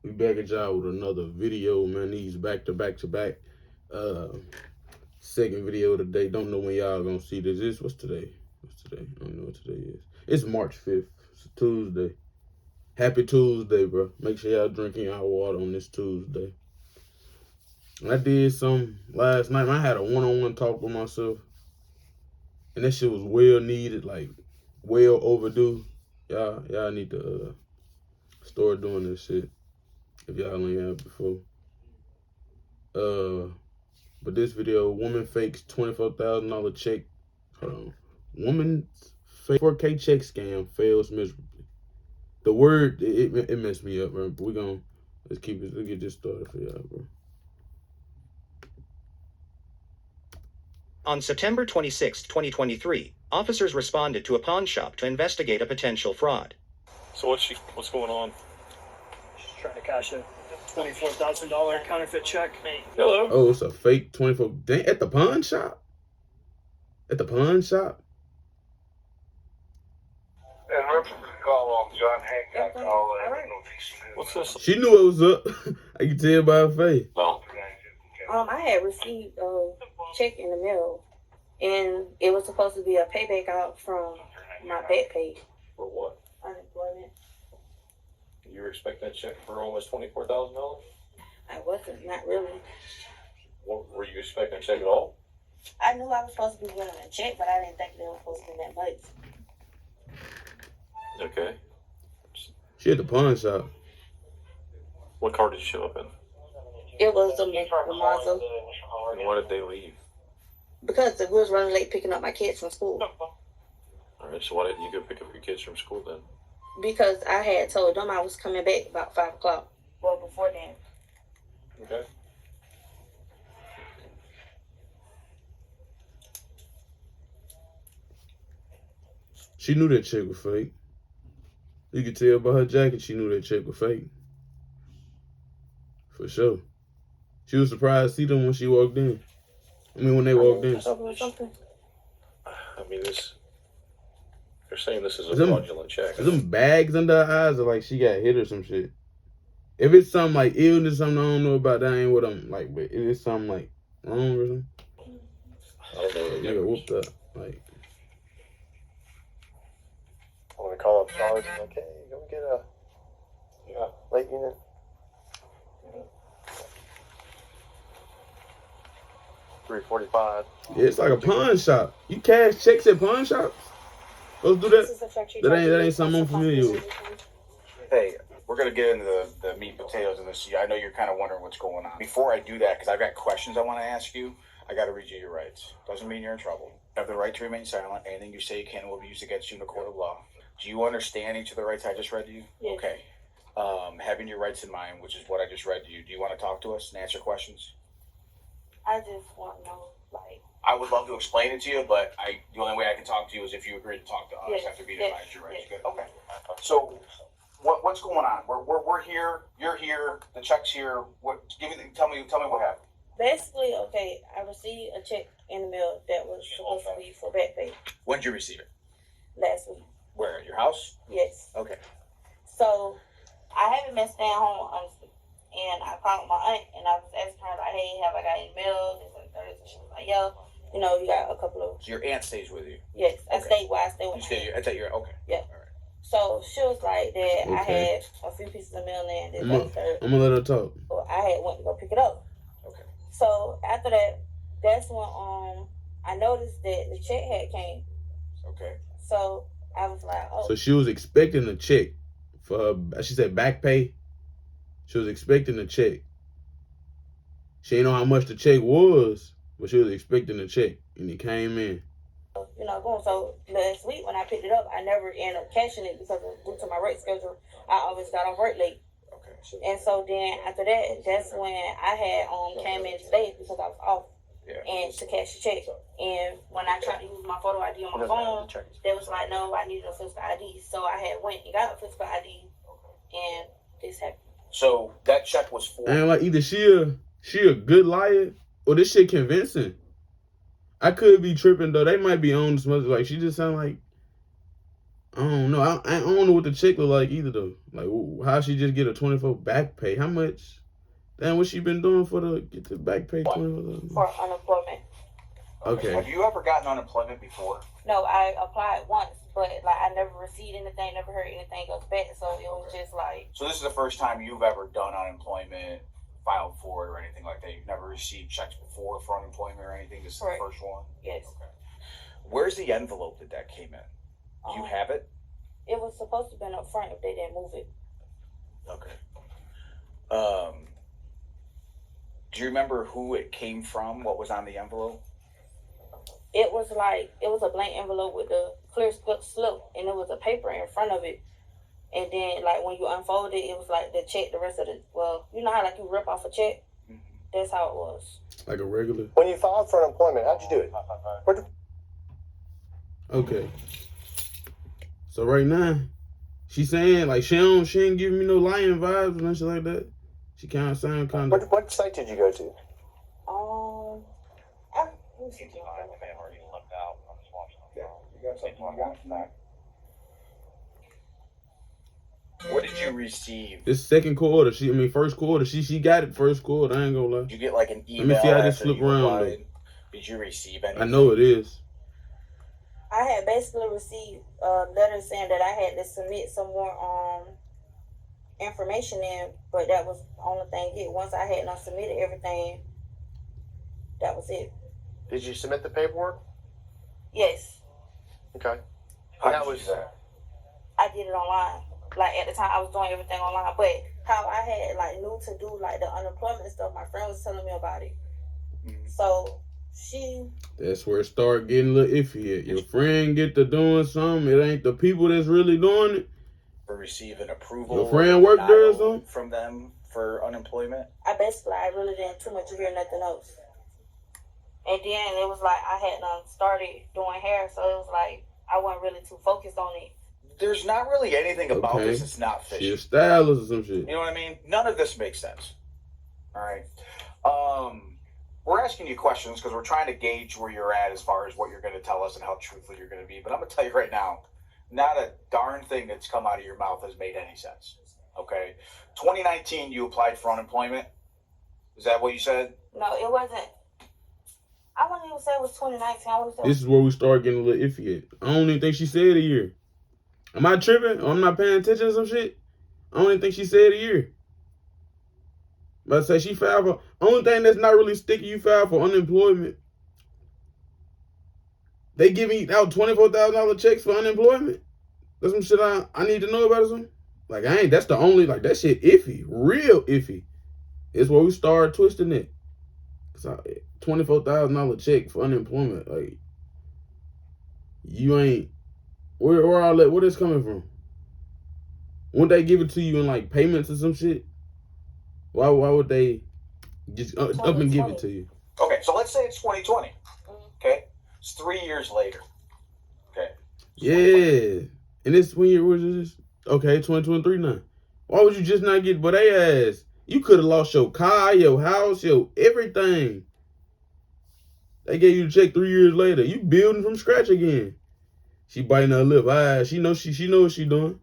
We back at y'all with another video, man. These back to back to back. Second video today. Don't know when y'all gonna see this. What's today? What's today? I don't know what today is. It's March 5th. It's a Tuesday. Happy Tuesday, bro. Make sure y'all drinking y'all water on this Tuesday. I did some last night. I had a one-on-one talk with myself. And that shit was well needed, like well overdue. Y'all need to start doing this shit if y'all ain't have before. But this video, woman fakes $24,000 check. Hold on. Woman's fake 4K check scam fails miserably. The word, it messed me up, bro. But let's get this started for y'all, bro. On September 26, 2023, officers responded to a pawn shop to investigate a potential fraud. So what's going on? She's trying to cash a $24,000 counterfeit check. Hello. Oh, it's a fake 24. Dang, at the pawn shop? At the pawn shop? And we're call on John Hancock. All right. What's this? She knew it was up. I can tell by her face. Well, I had received a check in the mail, and it was supposed to be a payback out from my back pay. for what? Unemployment. You were expecting that check for almost $24,000? I wasn't, not really. What, were you expecting a check at all? I knew I was supposed to be getting a check, but I didn't think they were supposed to be that much. Okay. She at the pawn shop. What car did you show up in? It was a Mazda, And why did they leave? because we was running late picking up my kids from school. Alright, so why didn't you go pick up your kids from school then? Because I had told them I was coming back about 5 o'clock. Well, before then. Okay. She knew that check was fake. You could tell by her jacket she knew that check was fake. For sure. She was surprised to see them when she walked in. When they walked in. Something. I mean, they're saying this is a Is them- fraudulent check. Is them bags under her eyes or like she got hit or some shit? If it's something like illness, something I don't know about, that ain't what I'm like. But if it's something like wrong or something, I don't know. nigga whooped up. Like, I'm gonna call up Charles and like, hey, go get a late unit. $345. yeah, it's like a pawn shop. You cash checks at pawn shops? Let's do that. That ain't something I'm familiar with. Hey, we're going to get into the meat and potatoes of this. I know you're kind of wondering what's going on. Before I do that, because I've got questions I want to ask you, I got to read you your rights. Doesn't mean you're in trouble. You have the right to remain silent. Anything you say can will be used against you in a court of law. Do you understand each of the rights I just read to you? Yes. Okay. Having your rights in mind, which is what I just read to you, do you want to talk to us and answer questions? I just want to know, like, I would love to explain it to you, but the only way I can talk to you is if you agree to talk to us Yes, after being yes, advised your rights. yes. Good. Okay. So, what's going on? We're here. You're here. The check's here. Tell me what happened. basically, okay, I received a check in the mail that was supposed to be for back pay When did you receive it? last week. Where? At your house? Yes. Okay. So I haven't been staying home, honestly. And I called my aunt and I was asking her, like, hey, have I got any mail? This like Thursday. She was like, yeah, you know, you got a couple of. So your aunt stays with you. Yes, I Okay. stayed where I stayed You with my stay. aunt. That's at your. Okay. Yeah. All right. So she was like that. I Okay. had a few pieces of mail in this I'm other third. gonna let her talk. So I had went to go pick it up. Okay. So after that, that's when I noticed that the check had came. Okay. So I was like, oh. So she was expecting a check for her. She said back pay. She was expecting a check. She didn't know how much the check was, but she was expecting a check, and it came in. You know, going. So last week when I picked it up, I never ended up cashing it because due to my work schedule, I always got off work late. Okay. And so then after that, that's when I had came in today because I was off Yeah. and to cash the check. And when I tried to use my photo ID on my phone, they was like, no, I needed a physical ID. So I had went and got a physical ID, and this happened. So that check was for. And like either she a good liar or this shit convincing. I could be tripping though. They might be on this much. Like she just sound like I don't know. I don't know what the check look like either though. Like how she just get a 24 back pay? How much? Damn, what she been doing for the get the back pay? For 24. unemployment. Okay. Have you ever gotten unemployment before? No, I applied once, but like I never received anything, never heard anything else back. So it was just like, So this is the first time you've ever done unemployment, filed for it, or anything like that. You've never received checks before for unemployment or anything. This is Correct. the first one. yes. Okay. Where's the envelope that came in? Do you have it? It was supposed to be up front if they didn't move it. Okay. Do you remember who it came from? What was on the envelope? It was a blank envelope with a clear slip, and it was a paper in front of it. And then, like, when you unfold it, it was like the check, the rest of the, well, you know how, like, you rip off a check? Mm-hmm. That's how it was. Like a regular. When you filed for unemployment, how'd you do it? Where'd Okay. So right now, she's saying like she ain't giving me no lying vibes and shit like that. She kind of sound kind of. what site did you go to? Let me see. What did you receive? This second quarter, first quarter. She got it first quarter. I ain't gonna lie. Did you get like an email? Let me see how this after flip you around, applied? Did you receive anything? I know it is. I had basically received a letter saying that I had to submit some more information in, but that was the only thing it. Once I had not submitted everything, that was it. Did you submit the paperwork? Yes, Okay. How That did you was- do that? I did it online. Like at the time, I was doing everything online. But how I had like knew to do like the unemployment stuff, my friend was telling me about it. Mhm. So she, That's where it start getting a little iffy at. Your friend get to doing something. It ain't the people that's really doing it. For receiving approval. Your friend work there or denial something? from them for unemployment. I really didn't too much hear nothing else. And then it was like I had started doing hair, so it was like I wasn't really too focused on it. There's not really anything about Okay. this that's not She fishy. a stylist or some shit. You know what I mean? None of this makes sense. All right. We're asking you questions because we're trying to gauge where you're at as far as what you're going to tell us and how truthful you're going to be. But I'm going to tell you right now, not a darn thing that's come out of your mouth has made any sense. Okay. 2019, you applied for unemployment. Is that what you said? No, it wasn't. I wouldn't even say it was 2019. I would say This is where we start getting a little iffy at. I don't even think she said a year. Am I tripping? Or I'm not paying attention to some shit? I don't even think she said a year. But I say she filed for, only thing that's not really sticky, you filed for unemployment. They give me out $24,000 checks for unemployment. That's some shit I need to know about or something. Like that's the only, like that shit iffy, real iffy. It's where we start twisting it. $24,000 check for unemployment, like you ain't where all that, where this coming from? Wouldn't they give it to you in like payments or some shit? Why would they just up and give it to you? Okay, so let's say it's 2020. Okay, it's 3 years later. Okay. Yeah, and this when you was this okay 2023 now. Why would you just not get but they ass? You could have lost your car, your house, your everything. They gave you the check 3 years later. You building from scratch again. She biting her lip. She know what she doing.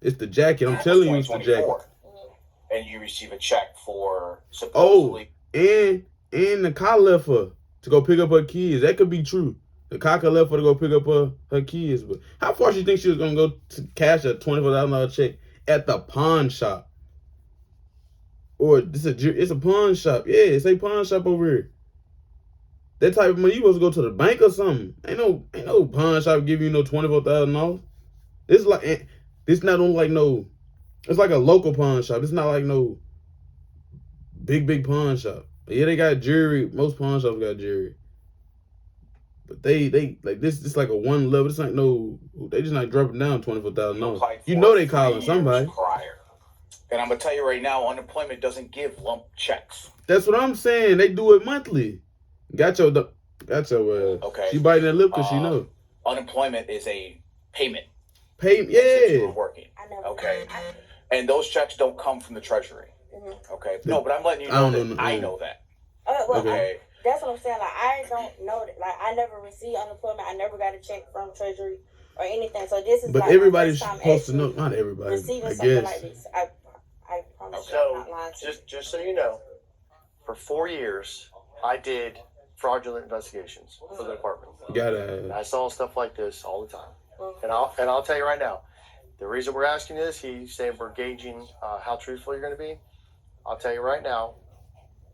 It's the jacket. I'm telling you, it's the jacket. And you receive a check for supposedly. And the car left her to go pick up her kids. That could be true. The car left her to go pick up her kids. But how far she think she was gonna go to cash a $24,000 check at the pawn shop? Or it's a pawn shop. Yeah, it's a pawn shop over here. That type of money, you supposed to go to the bank or something. Ain't no pawn shop giving you no $24,000. This not on like no. It's like a local pawn shop. It's not like no big pawn shop. Yeah, they got jewelry. Most pawn shops got jewelry. But they like this. It's like a one level. It's like no. They just not dropping down $24,000. You know they calling somebody. Prior. And I'm gonna tell you right now, unemployment doesn't give lump checks. That's what I'm saying. They do it monthly. Got your. Okay. She biting that lip because she know. Unemployment is a payment. Pay. Since you were Yeah. working. I never. Okay. And those checks don't come from the treasury. Mm-hmm. Okay. No, but I'm letting you I know don't that know. I know that. Well, Okay. that's what I'm saying. Like I don't know that. Like I never received unemployment. I never got a check from Treasury. or anything. So this is But like everybody's my first time supposed to know. actually Not everybody. receiving I something guess. like this. I promise you, I'm So, not lying to you. just so you know, for 4 years, I did fraudulent investigations for the department. And I saw stuff like this all the time. And I'll tell you right now, the reason we're asking this, he's saying we're gauging how truthful you're going to be. I'll tell you right now,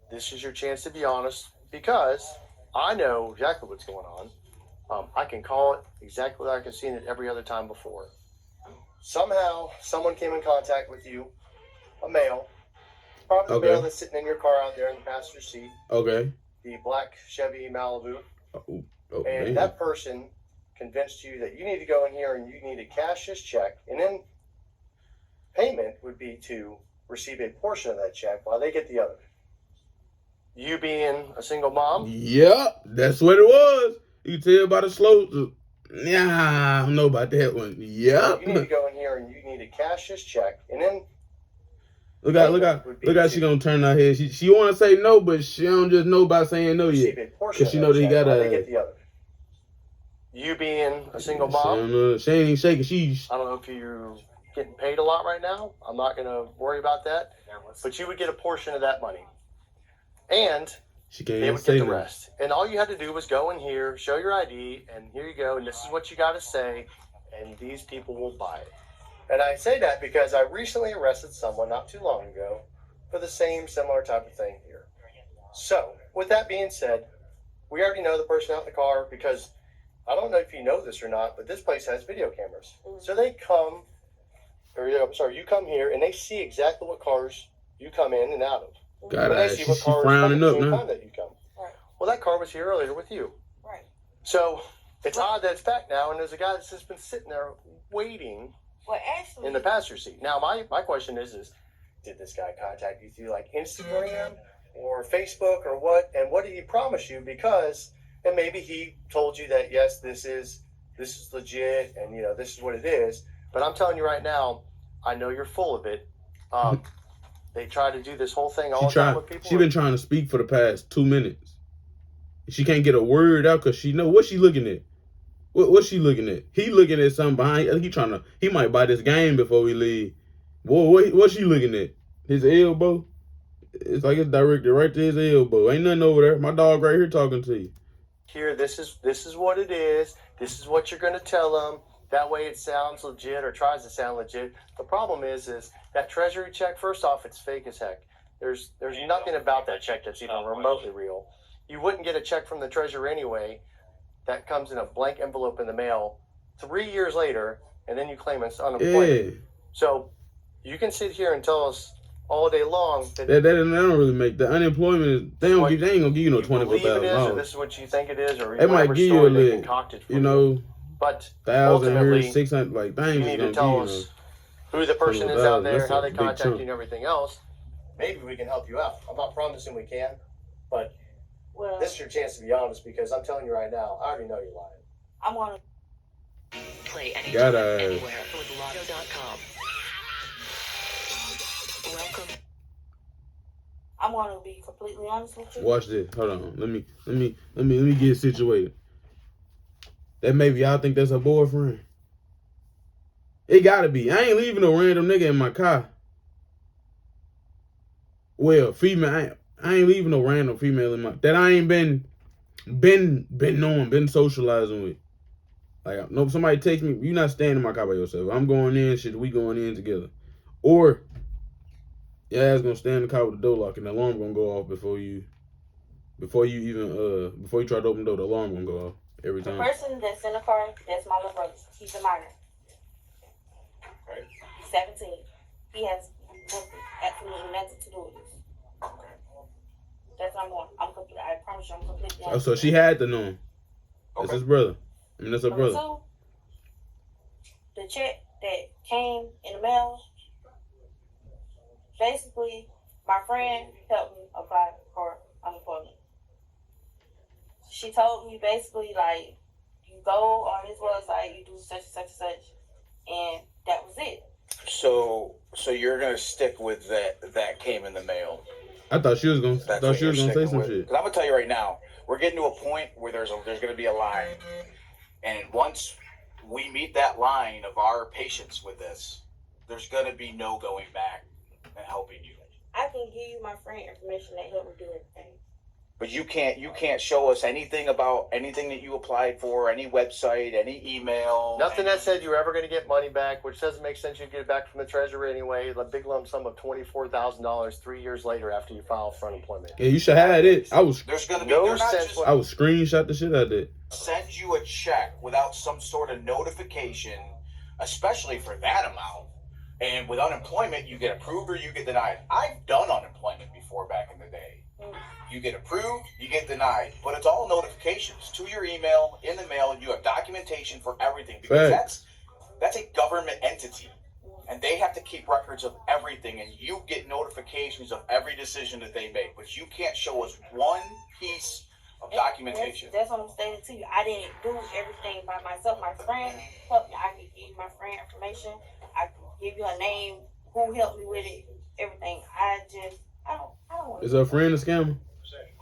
this is your chance to be honest, because I know exactly what's going on. I can call it exactly like I've seen it every other time before. Somehow, someone came in contact with you, a male, probably the male that's sitting in your car out there in the passenger seat, Okay. the black Chevy Malibu, Oh, and man. that person convinced you that you need to go in here and you need to cash this check, and then payment would be to receive a portion of that check while they get the other. You being a single mom, Yep, that's what it was. You can tell by the slow. Nah, I don't know about that one. Yep. you need to go in here and you need to cash this check, and then Look out, she gonna turn her head. She wanna say no, but she don't just know by saying no receive yet. a portion 'Cause she of know that they check while gotta- they get the other. You being a single She, mom, don't know. She ain't even shaking. She's I don't know if you're getting paid a lot right now. I'm not going to worry about that. But you would get a portion of that money. And she can't they even would say get the no. rest. And all you had to do was go in here, show your ID, and here you go. And this is what you got to say. And these people will buy it. And I say that because I recently arrested someone not too long ago for the same similar type of thing here. So, with that being said, we already know the person out in the car because I don't know if you know this or not, but this place has video cameras. So they come, you come here and they see exactly what cars you come in and out of. God, And they see what she cars frowning come at up the same now. time that you come. Right. Well, that car was here earlier with you. Right. So it's odd that it's back now, and there's a guy that's just been sitting there waiting Well, actually, in the passenger seat. Now, my question is did this guy contact you through like Instagram or Facebook or what? And what did he promise you? Because, and maybe he told you that yes, this is legit, and this is what it is. But I'm telling you right now, I know you're full of it. They try to do this whole thing all the time with people. She been trying to speak for the past 2 minutes. She can't get a word out because she know what she looking at. What's she looking at? He looking at something behind. He might buy this game before we leave. Boy, what's she looking at? His elbow? It's like it's directed right to his elbow. Ain't nothing over there. My dog right here talking to you. Here, this is what it is. This is what you're going to tell them. That way it sounds legit or tries to sound legit. The problem is that treasury check, first off, it's fake as heck. There's nothing about that check that's even remotely real. You wouldn't get a check from the treasurer anyway that comes in a blank envelope in the mail 3 years later, and then you claim it's unemployment. Yeah. So you can sit here and tell us all day long that That don't really make the unemployment. They ain't gonna give you no you believe it is, or $24,000. this is what you think it is, or They might whatever give you a story they little, concocted for you know, But 1,000 here, ultimately, 600. Like things you is need gonna to tell give you. us who the person is out there, That's how a they big contact chunk. you, and everything else. Maybe we can help you out. I'm not promising we can, but well, this is your chance to be honest, because I'm telling you right now, I already know you're lying. I'm gonna. Play anytime, Gotta- anywhere with Lotto.com. Welcome. I'm gonna be completely honest with you. Watch this. Hold on. Let me get situated. That maybe y'all think that's her boyfriend. It gotta be. I ain't leaving no random nigga in my car. Well, female. I ain't leaving no random female in my that I ain't been knowing, been socializing with. Like, no, somebody text me, you not staying in my car by yourself. I'm going in, shit, we going in together. Or your ass gonna stand in the car with the door locked and the alarm gonna go off before you try to open the door, the alarm gonna go off every The time. person that's in the car, that's my little brother. He's a minor. Right. He's 17. He has absolutely nothing to do with this. That's number one. I promise you, I'm completely Oh, honest. so she had to know him. That's Okay. his brother. I mean, that's her Number brother. two, the check that came in the mail, basically, my friend helped me apply for unemployment. She told me basically, like, you go on his website, you do such and such and such, and that was it. So you're gonna stick with that came in the mail. I thought she was gonna That's say what you're some sticking with. shit. 'Cause I'm gonna tell you right now, we're getting to a point where there's gonna be a line, and once we meet that line of our patience with this, there's going to be no going back and helping you. I can give you my friend information that helped me do everything. But you can't show us anything about anything that you applied for, any website, any email. Nothing that said you were ever going to get money back, which doesn't make sense. You'd get it back from the Treasury anyway. A big lump sum of $24,000 3 years later after you file for unemployment. Yeah, you should have it. There's going to be No they're not sense just what- I would screenshot the shit out of that. send you a check without some sort of notification, especially for that amount. And with unemployment, you get approved or you get denied. I've done unemployment before back in the day. You get approved, you get denied. But it's all notifications to your email, in the mail, and you have documentation for everything. Because that's a government entity. And they have to keep records of everything, and you get notifications of every decision that they make. But you can't show us one piece of documentation. That's what I'm saying to you. I didn't do everything by myself. My friend helped me. I can give you my friend information. I can give you a name, who helped me with it, everything. I don't want Is her friend a scammer?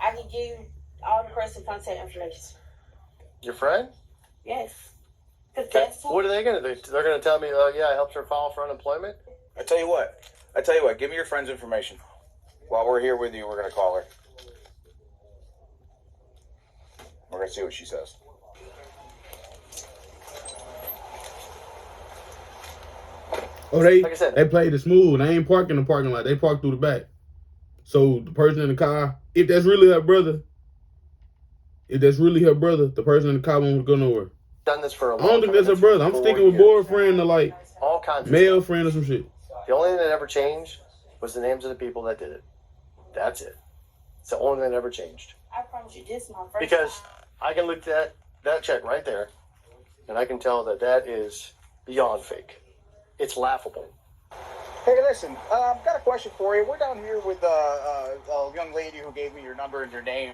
I can give you all the person contact information. Your friend? Yes. Cause that's What are they going to do? They're going to tell me, oh, yeah, I helped her file for unemployment? I tell you what, give me your friend's information. While we're here with you, we're going to call her. We're going to see what she says. Oh, they Like I said- they played it smooth. They ain't parking in the parking lot. They parked through the back. So the person in the car, if that's really her brother, the person in the car won't go nowhere. Done this for a I long don't think time. that's her brother. I'm sticking with boyfriend or like All kinds of male stuff. friend or some shit. The only thing that ever changed was the names of the people that did it. That's it. It's the only thing that ever changed. I promise you, this is my first Because time. I can look at that check right there, and I can tell that that is beyond fake. It's laughable. Hey, listen, got a question for you. We're down here with a young lady who gave me your number and your name.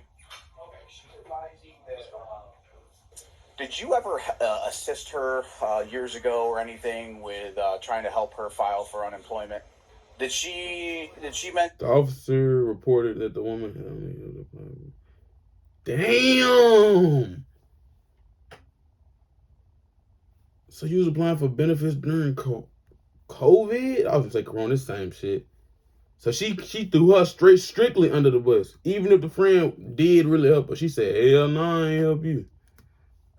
Did you ever assist her years ago or anything with trying to help her file for unemployment? Did she The officer reported that the woman had only Damn. So you was applying for benefits during COVID? I was gonna say Corona, the same shit. So she threw her strictly under the bus. Even if the friend did really help her, she said, "Hell no, I ain't help you."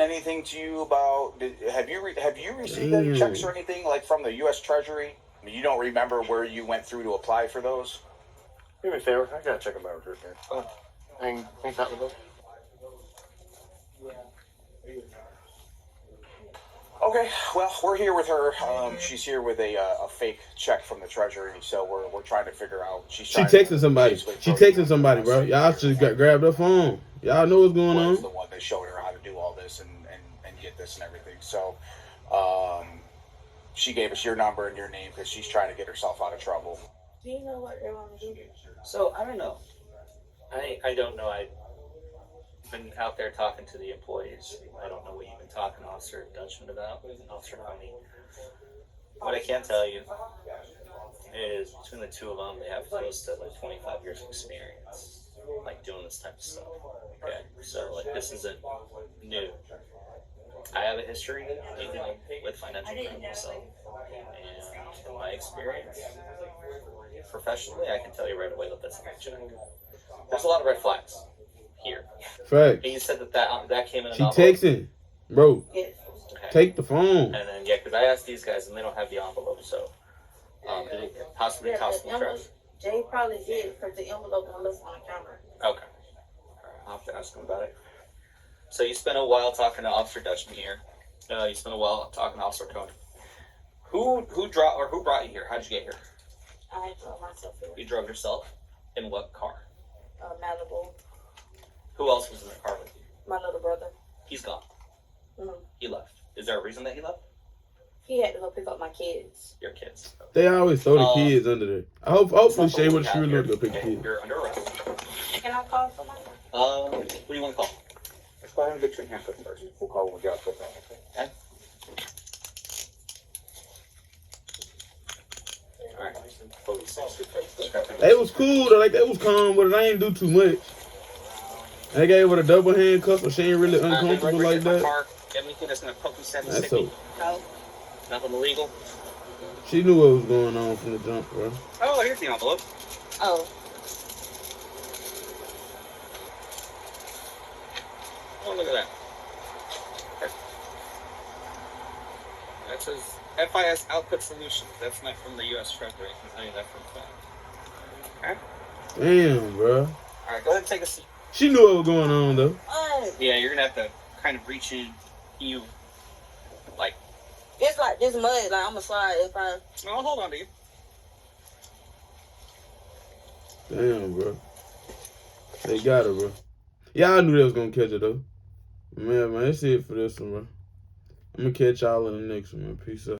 anything to you about? Have you received any checks or anything like from the U.S. Treasury? I mean, you don't remember where you went through to apply for those? Do me a favor. I gotta check them out here. Hang tight with them. Okay, well, we're here with her. She's here with a fake check from the Treasury, so we're trying to figure out. She texting somebody. She texting somebody, bro. Y'all just grabbed her phone. Y'all know what's going on. The one that showed her how to do all this and get this and everything. So, she gave us your number and your name because she's trying to get herself out of trouble. Do you know what they want to do? So I don't know. I don't know. I've been out there talking to the employees. I don't know what you've been talking to Officer Dutchman about, Officer Honey. What I can tell you is between the two of them, they have close to like 25 years of experience, like doing this type of stuff. Okay, so like this isn't new. I have a history dealing with financial crime myself, and from my experience, professionally, I can tell you right away that that's a good check. There's a lot of red flags here. Fact. And you said that came in an She envelope. texting, bro. Yes. Okay. Take the phone. And then because I asked these guys and they don't have the envelope, so did it possibly cost me trust? Jay probably did because the envelope was listed on the camera. Okay. I'll have to ask him about it. So you spent a while talking to Officer Dutchman here. You spent a while talking to Officer Cohen. Who brought you here? How'd you get here? I drove myself here. You drove yourself? In what car? Malibu. Who else was in the car with you? My little brother. He's gone. Mm-hmm. He left. Is there a reason that he left? He had to go pick up my kids. Your kids. Okay. They always throw the kids under there. Hopefully Shay would Here. really go pick the Okay, kids. you're under arrest. Can I call somebody? What do you want to call? Let's go ahead and get your handcuffs first. We'll call when we get out with that, okay? Okay. Alright. They was cool though, like they was calm, but I ain't do too much. They gave her a double handcuff, so she ain't really They uncomfortable like registered my that. car. Anything that's gonna poke me, stab me, That's stick me. so. No. Nothing illegal. She knew what was going on from the jump, bro. Oh, here's the envelope. Oh. Oh, look at that. That says FIS Output Solutions. That's not from the U.S. Treasury. I can tell you that for a fact. Okay. Damn, bro. All right, go ahead and take a seat. She knew what was going on though. Yeah, you're gonna have to kind of reach in. You like. It's like this mud. Like I'm gonna slide if I. I'll hold on to you. Damn, bro. They got her, bro. Yeah, I knew they was gonna catch her though. Man, that's it for this one, bro. I'm gonna catch y'all in the next one, man. Peace out.